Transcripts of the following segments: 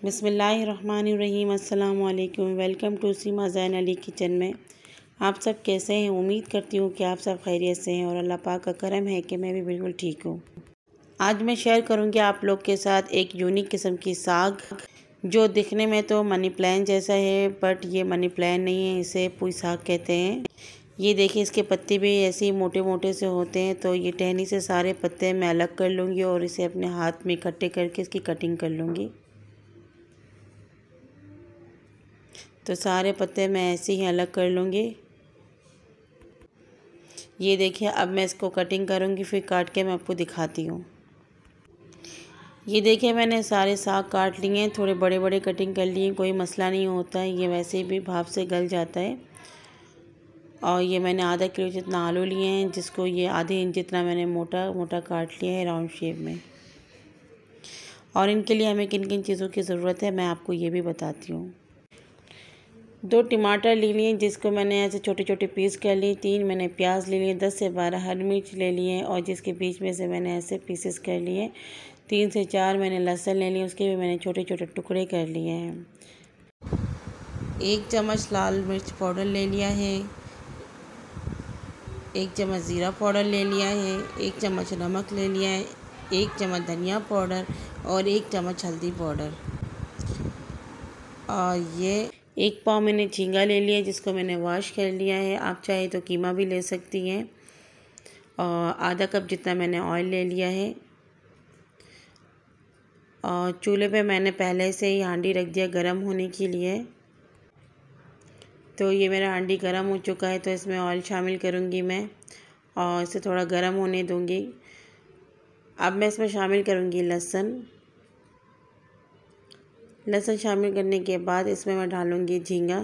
बिस्मिल्लाहिर्रहमानिर्रहीम। अस्सलाम वालेकुम। Welcome to Seema Zain Ali kitchen में। आप सब कैसे हैं? उम्मीद करती हूँ कि आप सब खैरियत से हैं और अल्लाह पाक का करम है कि मैं भी बिल्कुल ठीक हूँ। आज मैं शेयर करूँगी आप लोग के साथ एक यूनिक किस्म की साग, जो दिखने में तो मनी प्लांट जैसा है, बट ये मनी प्लांट नहीं है, इसे पुई साग कहते हैं। ये देखिए, इसके पत्ते भी ऐसे ही मोटे मोटे से होते हैं। तो ये टहनी से सारे पत्ते मैं अलग कर लूँगी और इसे अपने हाथ में इकट्ठे करके इसकी कटिंग कर लूँगी। तो सारे पत्ते मैं ऐसे ही अलग कर लूँगी। ये देखिए, अब मैं इसको कटिंग करूँगी, फिर काट के मैं आपको दिखाती हूँ। ये देखिए, मैंने सारे साग काट लिए हैं, थोड़े बड़े बड़े कटिंग कर लिए, कोई मसला नहीं होता है, ये वैसे भी भाप से गल जाता है। और ये मैंने आधा किलो जितना आलू लिए हैं, जिसको ये आधे इंच जितना मैंने मोटा मोटा काट लिया है राउंड शेप में। और इनके लिए हमें किन किन चीज़ों की ज़रूरत है मैं आपको ये भी बताती हूँ। 2 टमाटर ले लिए, जिसको मैंने ऐसे छोटे छोटे पीस कर लिए। 3 मैंने प्याज ले लिए। 10 से 12 हरी मिर्च ले लिए और जिसके बीच में से मैंने ऐसे पीसेस कर लिए। 3 से 4 मैंने लहसुन ले लिए, उसके भी मैंने छोटे छोटे टुकड़े कर लिए हैं। 1 चम्मच लाल मिर्च पाउडर ले लिया है। 1 चम्मच ज़ीरा पाउडर ले लिया है। 1 चम्मच नमक ले लिया है। 1 चम्मच धनिया पाउडर और 1 चम्मच हल्दी पाउडर। और ये 1 पाव मैंने झींगा ले लिया, जिसको मैंने वॉश कर लिया है। आप चाहे तो कीमा भी ले सकती हैं। और आधा कप जितना मैंने ऑयल ले लिया है। और चूल्हे पे मैंने पहले से ही हांडी रख दिया गरम होने के लिए। तो ये मेरा हांडी गरम हो चुका है, तो इसमें ऑयल शामिल करूँगी मैं और इसे थोड़ा गरम होने दूँगी। अब मैं इसमें शामिल करूँगी लहसुन। लहसुन शामिल करने के बाद इसमें मैं डालूँगी झींगा।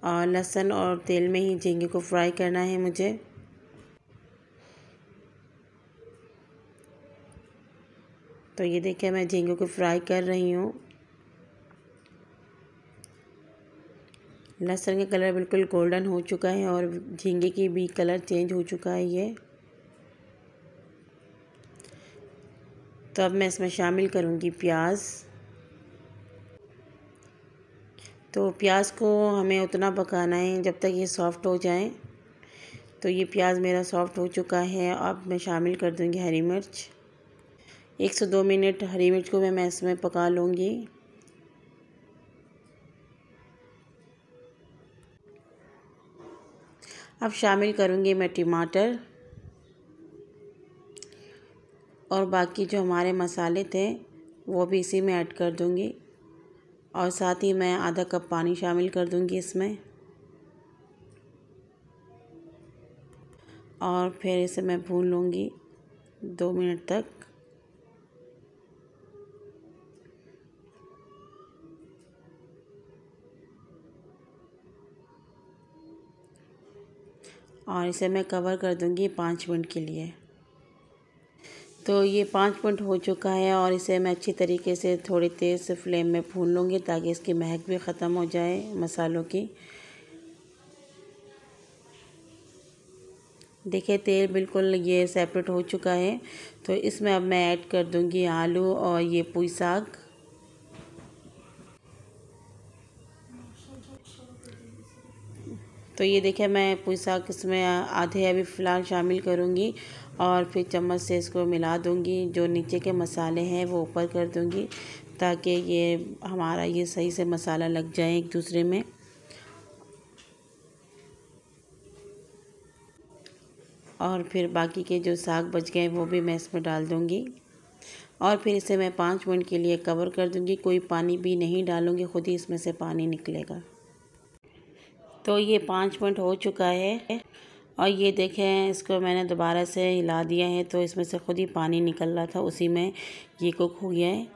और लहसुन और तेल में ही झींगे को फ्राई करना है मुझे। तो ये देखिए, मैं झींगे को फ्राई कर रही हूँ। लहसुन का कलर बिल्कुल गोल्डन हो चुका है और झींगे की भी कलर चेंज हो चुका है ये। तो अब मैं इसमें शामिल करूँगी प्याज। तो प्याज को हमें उतना पकाना है जब तक ये सॉफ़्ट हो जाए। तो ये प्याज मेरा सॉफ़्ट हो चुका है। अब मैं शामिल कर दूँगी हरी मिर्च। 1 से 2 मिनट हरी मिर्च को मैं इसमें पका लूँगी। अब शामिल करूँगी मैं टमाटर और बाकी जो हमारे मसाले थे वो भी इसी में ऐड कर दूँगी। और साथ ही मैं आधा कप पानी शामिल कर दूँगी इसमें। और फिर इसे मैं भून लूँगी 2 मिनट तक। और इसे मैं कवर कर दूँगी 5 मिनट के लिए। तो ये 5 मिनट हो चुका है और इसे मैं अच्छी तरीके से थोड़ी तेज़ से फ्लेम में भून लूँगी, ताकि इसकी महक भी ख़त्म हो जाए मसालों की। देखिए, तेल बिल्कुल ये सेपरेट हो चुका है। तो इसमें अब मैं ऐड कर दूँगी आलू और ये पुई साग। तो ये देखिए, मैं पुई साग इसमें आधे अभी फ़िलहाल शामिल करूँगी और फिर चम्मच से इसको मिला दूँगी। जो नीचे के मसाले हैं वो ऊपर कर दूँगी, ताकि ये हमारा ये सही से मसाला लग जाए एक दूसरे में। और फिर बाकी के जो साग बच गए वो भी मैं इसमें डाल दूँगी। और फिर इसे मैं 5 मिनट के लिए कवर कर दूँगी। कोई पानी भी नहीं डालूँगी, खुद ही इसमें से पानी निकलेगा। तो ये 5 मिनट हो चुका है और ये देखें, इसको मैंने दोबारा से हिला दिया है, तो इसमें से खुद ही पानी निकल रहा था, उसी में ये कुक हो गया है।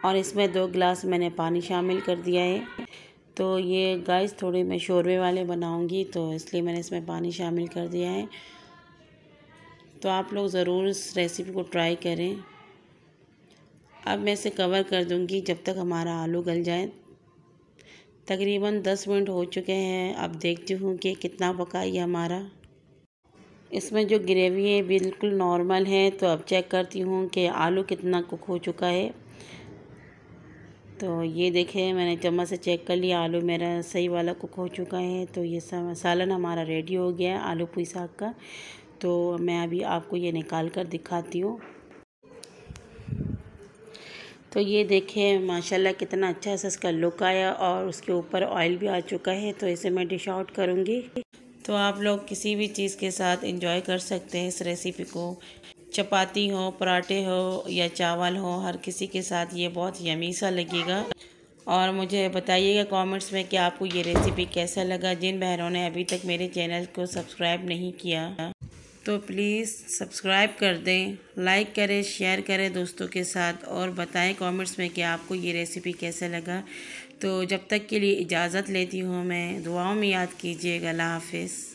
और इसमें 2 गिलास मैंने पानी शामिल कर दिया है। तो ये गाइस थोड़े मैं शोरबे वाले बनाऊंगी, तो इसलिए मैंने इसमें पानी शामिल कर दिया है। तो आप लोग ज़रूर इस रेसिपी को ट्राई करें। अब मैं इसे कवर कर दूंगी जब तक हमारा आलू गल जाए। तकरीबन 10 मिनट हो चुके हैं। अब देखती हूँ कि कितना पका ये हमारा। इसमें जो ग्रेवी है बिल्कुल नॉर्मल है। तो अब चेक करती हूँ कि आलू कितना कुक हो चुका है। तो ये देखें, मैंने चम्मच से चेक कर लिया, आलू मेरा सही वाला कुक हो चुका है। तो ये सालन हमारा रेडी हो गया है आलू पुई साग का। तो मैं अभी आपको ये निकाल कर दिखाती हूँ। तो ये देखें माशाल्लाह कितना अच्छा सा इसका लुक आया और उसके ऊपर ऑयल भी आ चुका है। तो इसे मैं डिश आउट करूँगी। तो आप लोग किसी भी चीज़ के साथ एंजॉय कर सकते हैं इस रेसिपी को। चपाती हो, पराठे हो या चावल हो, हर किसी के साथ ये बहुत यमी सा लगेगा। और मुझे बताइएगा कमेंट्स में कि आपको ये रेसिपी कैसा लगा। जिन बहनों ने अभी तक मेरे चैनल को सब्सक्राइब नहीं किया तो प्लीज़ सब्सक्राइब कर दें, लाइक करें, शेयर करें दोस्तों के साथ और बताएं कमेंट्स में कि आपको ये रेसिपी कैसा लगा। तो जब तक के लिए इजाज़त लेती हूँ मैं। दुआओं में याद कीजिएगा। अल्लाह हाफ़िज़।